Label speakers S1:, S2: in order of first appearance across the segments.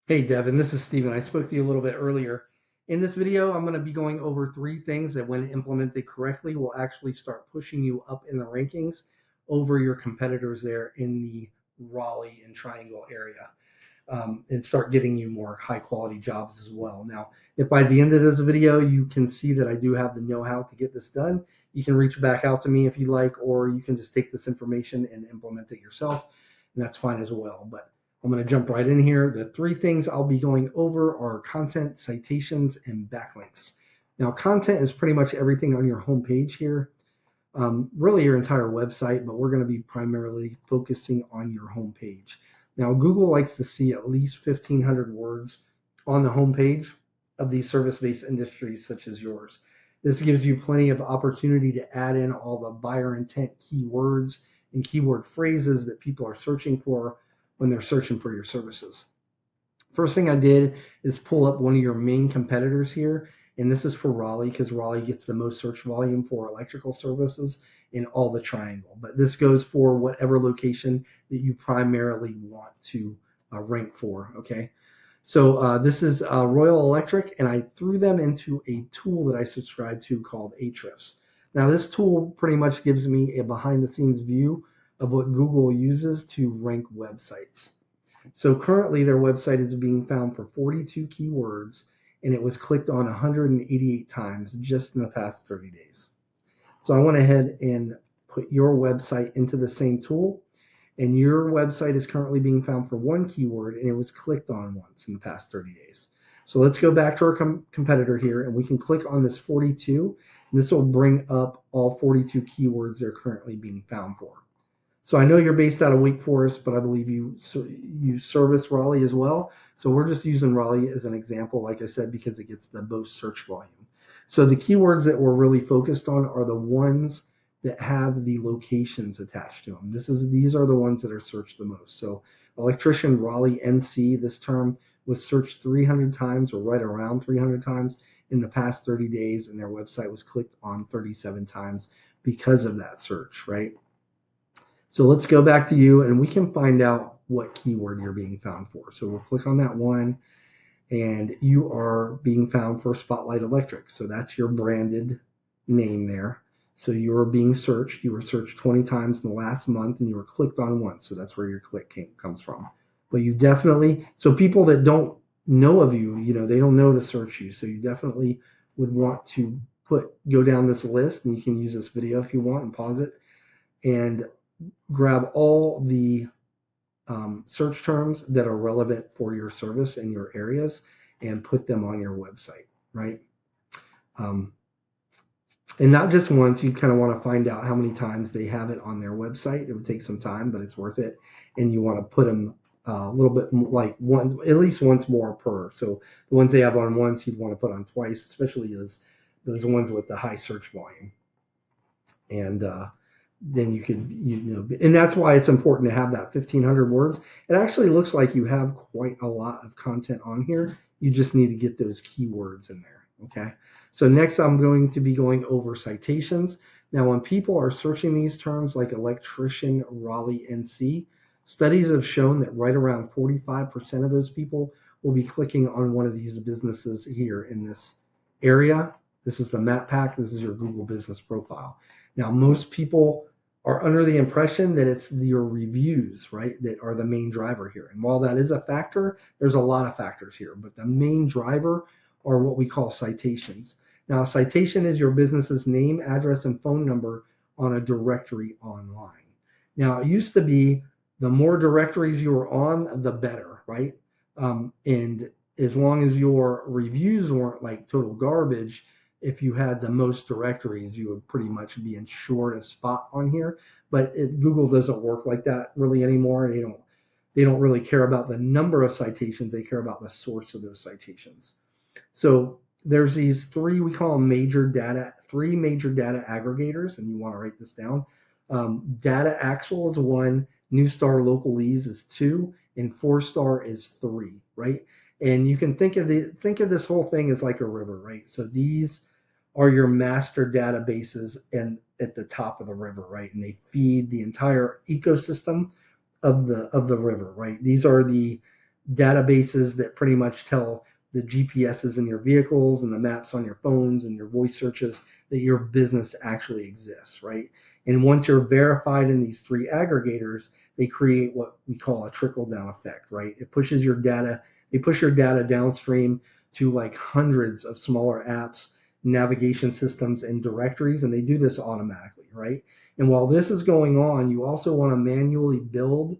S1: Hey Devin, this is Steven. I spoke to you a little bit earlier. In this video, I'm going to be going over three things that, when implemented correctly, will actually start pushing you up in the rankings over your competitors there in the Raleigh and Triangle area, and start getting you more high quality jobs as well. Now, if by the end of this video you can see that I do have the know how to get this done, you can reach back out to me if you like, or you can just take this information and implement it yourself, and that's fine as well. But I'm going to jump right in here. The three things I'll be going over are content, citations, and backlinks. Now, content is pretty much everything on your homepage here, really your entire website, but we're going to be primarily focusing on your homepage. Now, Google likes to see at least 1,500 words on the homepage of these service-based industries such as yours. This gives you plenty of opportunity to add in all the buyer intent keywords and keyword phrases that people are searching for when they're searching for your services. First thing I did is pull up one of your main competitors here, and this is for Raleigh because Raleigh gets the most search volume for electrical services in all the triangle. But this goes for whatever location that you primarily want to rank for. Okay. So this is Royal Electric, and I threw them into a tool that I subscribe to called Ahrefs. Now, this tool pretty much gives me a behind the scenes view of what Google uses to rank websites. So currently their website is being found for 42 keywords, and it was clicked on 188 times just in the past 30 days. So I went ahead and put your website into the same tool, and your website is currently being found for one keyword, and it was clicked on once in the past 30 days. So let's go back to our competitor here, and we can click on this 42, and this will bring up all 42 keywords they're currently being found for. So I know you're based out of Wake Forest, but I believe you service Raleigh as well. So we're just using Raleigh as an example, like I said, because it gets the most search volume. So the keywords that we're really focused on are the ones that have the locations attached to them. These are the ones that are searched the most. So electrician Raleigh NC, this term was searched 300 times or right around 300 times in the past 30 days, and their website was clicked on 37 times because of that search, right? So let's go back to you and we can find out what keyword you're being found for. So we'll click on that one, and you are being found for Spotlight Electric. So that's your branded name there. So you're being searched. You were searched 20 times in the last month, and you were clicked on once. So that's where your comes from. But you definitely, so people that don't know of you, they don't know to search you. So you definitely would want to go down this list, and you can use this video if you want and pause it and grab all the search terms that are relevant for your service and your areas and put them on your website, right? Um, and not just once, you kind of want to find out how many times they have it on their website. It would take some time, but it's worth it. And you want to put them a little bit like at least once more per. So the ones they have on once, you'd want to put on twice, especially those ones with the high search volume. And then you could, and that's why it's important to have that 1,500 words. It actually looks like you have quite a lot of content on here. You just need to get those keywords in there. Okay. So next I'm going to be going over citations. Now, when people are searching these terms like electrician Raleigh NC, studies have shown that right around 45% of those people will be clicking on one of these businesses here in this area. This is the map pack. This is your Google business profile. Now, most people are under the impression that it's your reviews, right, that are the main driver here. And while that is a factor, there's a lot of factors here, but the main driver are what we call citations. Now, a citation is your business's name, address, and phone number on a directory online. Now, it used to be the more directories you were on, the better, right? And as long as your reviews weren't like total garbage, if you had the most directories, you would pretty much be ensured a spot on here. But Google doesn't work like that really anymore. They don't really care about the number of citations. They care about the source of those citations. So there's these we call them three major data aggregators, and you want to write this down. Data Axle is one, Neustar Localese is two, and Forestar is three, right? And you can think of this whole thing as like a river, right? So these are your master databases and at the top of the river, right? And they feed the entire ecosystem of the river, right? These are databases that pretty much tell the GPSs in your vehicles and the maps on your phones and your voice searches that your business actually exists, right? And once you're verified in these three aggregators, they create what we call a trickle down effect, right? It pushes your data, they push your data downstream to like hundreds of smaller apps, navigation systems, and directories, and they do this automatically, right? And while this is going on, you also want to manually build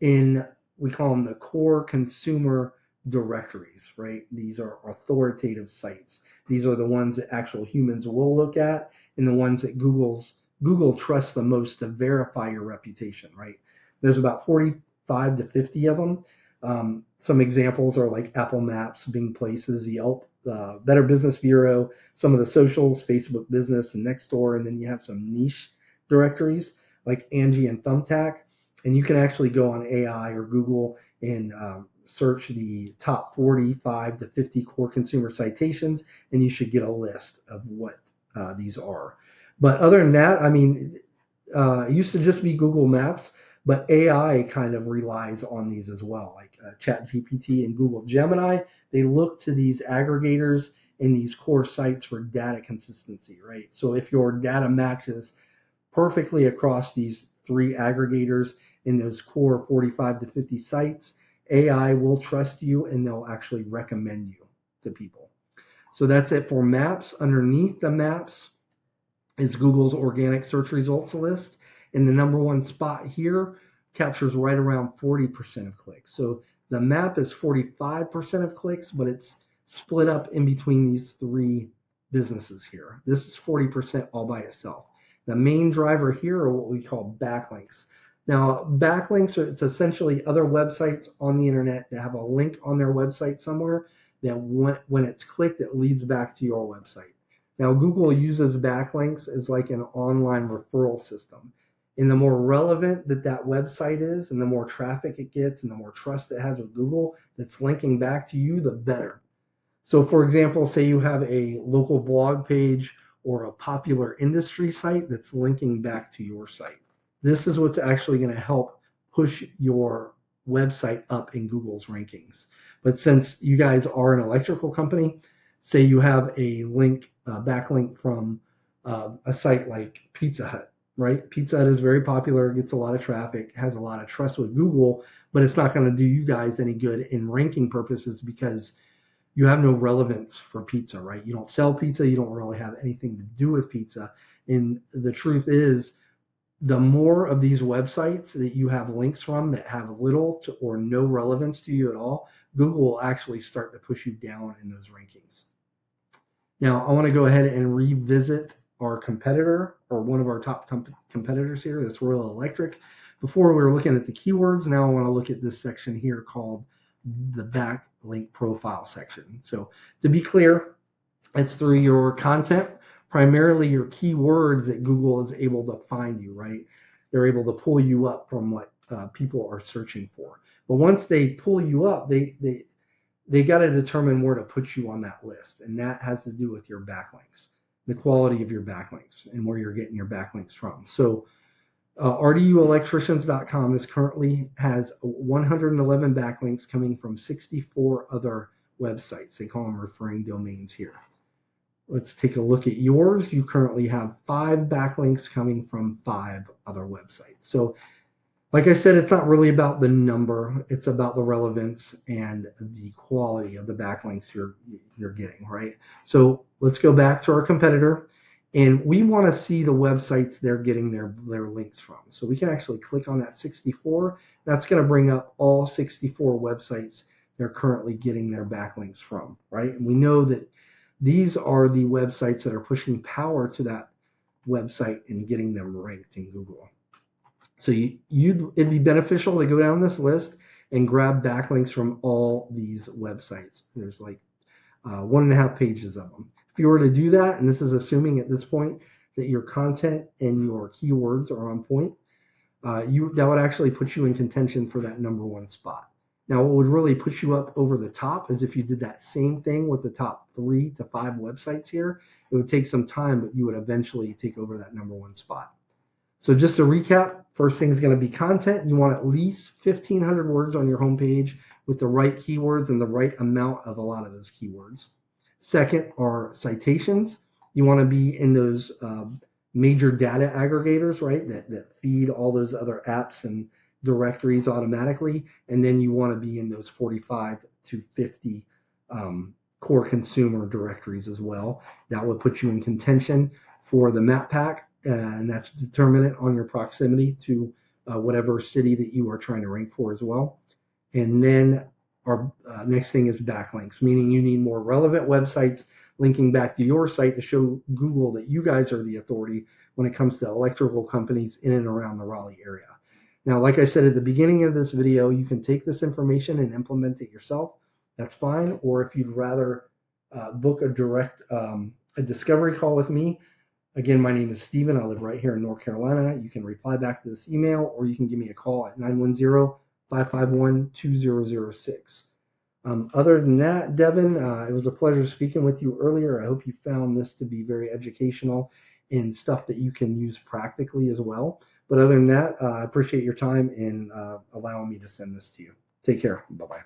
S1: in, we call them the core consumer directories, right? These are authoritative sites. These are the ones that actual humans will look at and the ones that Google trusts the most to verify your reputation, right? There's about 45 to 50 of them. Some examples are like Apple Maps, Bing Places, Yelp, Better Business Bureau, some of the socials, Facebook Business, and Nextdoor, and then you have some niche directories like Angie and Thumbtack, and you can actually go on AI or Google and search the top 45 to 50 core consumer citations, and you should get a list of what these are. But other than that, I mean, it used to just be Google Maps, but AI kind of relies on these as well, like ChatGPT and Google Gemini. They look to these aggregators and these core sites for data consistency, right? So if your data matches perfectly across these three aggregators in those core 45 to 50 sites, AI will trust you and they'll actually recommend you to people. So that's it for maps. Underneath the maps is Google's organic search results list. And the number one spot here captures right around 40% of clicks. So the map is 45% of clicks, but it's split up in between these three businesses here. This is 40% all by itself. The main driver here are what we call backlinks. Now, backlinks are, it's essentially other websites on the internet that have a link on their website somewhere that when it's clicked, it leads back to your website. Now, Google uses backlinks as like an online referral system. And the more relevant that website is, and the more traffic it gets, and the more trust it has with Google that's linking back to you, the better. So, for example, say you have a local blog page or a popular industry site that's linking back to your site. This is what's actually going to help push your website up in Google's rankings. But since you guys are an electrical company, say you have a link, backlink from a site like Pizza Hut, right? Pizza Hut is very popular, gets a lot of traffic, has a lot of trust with Google, but it's not going to do you guys any good in ranking purposes because you have no relevance for pizza, right? You don't sell pizza, you don't really have anything to do with pizza. And the truth is, the more of these websites that you have links from that have little to or no relevance to you at all, Google will actually start to push you down in those rankings. Now, I want to go ahead and revisit our competitor or one of our top competitors here. That's Royal Electric. Before we were looking at the keywords, now I want to look at this section here called the backlink profile section. So to be clear, it's through your content, primarily your keywords that Google is able to find you, right? They're able to pull you up from what people are searching for. But once they pull you up, they got to determine where to put you on that list, and that has to do with your backlinks, the quality of your backlinks, and where you're getting your backlinks from. So RDUelectricians.com is currently has 111 backlinks coming from 64 other websites. They call them referring domains here. Let's take a look at yours. You currently have 5 backlinks coming from 5 other websites. So like I said, it's not really about the number. It's about the relevance and the quality of the backlinks you're getting, right? So let's go back to our competitor, and we want to see the websites they're getting their links from. So we can actually click on that 64. That's going to bring up all 64 websites they're currently getting their backlinks from, right? And we know that these are the websites that are pushing power to that website and getting them ranked in Google. So it'd be beneficial to go down this list and grab backlinks from all these websites. There's like 1.5 pages of them. If you were to do that, and this is assuming at this point that your content and your keywords are on point, that would actually put you in contention for that number 1 spot. Now, what would really put you up over the top is if you did that same thing with the top 3 to 5 websites here. It would take some time, but you would eventually take over that number 1 spot. So just to recap, first thing is going to be content. You want at least 1,500 words on your homepage with the right keywords and the right amount of a lot of those keywords. Second are citations. You want to be in those major data aggregators, right, that feed all those other apps and directories automatically. And then you want to be in those 45 to 50 core consumer directories as well. That would put you in contention for the map pack, and that's determinant on your proximity to whatever city that you are trying to rank for as well. And then our next thing is backlinks, meaning you need more relevant websites linking back to your site to show Google that you guys are the authority when it comes to electrical companies in and around the Raleigh area. Now, like I said at the beginning of this video, you can take this information and implement it yourself. That's fine. Or if you'd rather book a discovery call with me, again, my name is Steven. I live right here in North Carolina. You can reply back to this email, or you can give me a call at 910-551-2006. Other than that, Devin, it was a pleasure speaking with you earlier. I hope you found this to be very educational and stuff that you can use practically as well. But other than that, I appreciate your time and allowing me to send this to you. Take care. Bye-bye.